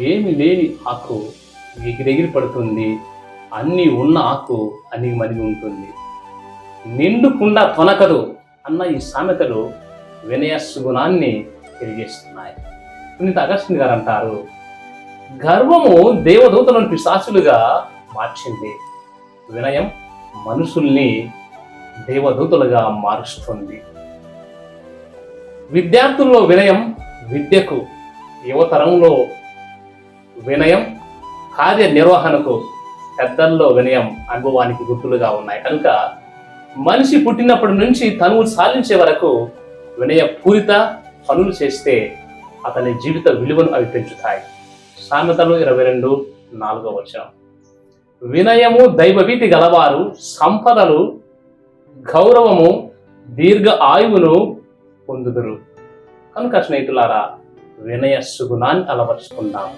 ఏమి లేని ఆకు ఎగిరెగిరి పడుతుంది, అన్నీ ఉన్న ఆకు అణిగి మణిగి ఉంటుంది. నిండు కుండ తొనకదు అన్న ఈ సామెతలు వినయ సుగుణాన్ని తెలియజేస్తున్నాయి. పునీత అగస్టిన్ గారు అంటారు, గర్వము దేవదూతలను పిశాచులుగా మార్చింది, వినయం మనుషుల్ని దేవదూతలుగా మారుస్తుంది. విద్యార్థుల్లో వినయం విద్యకు, యువతరంలో వినయం కార్యనిర్వహణకు, పెద్దల్లో వినయం అనుభవానికి గుర్తులుగా ఉన్నాయి. కనుక మనిషి పుట్టినప్పటి నుంచి తనువు సాధించే వరకు వినయపూరిత పనులు చేస్తే అతని జీవిత విలువను అవి పెంచుతాయి. సామెతలు 22:4. వినయము దైవభీతి గలవారు సంపదలు, గౌరవము, దీర్ఘ ఆయువును పొందుదురు. కనుక స్నేహితులారా, వినయ సుగుణాన్ని అలవర్చుకుందాం.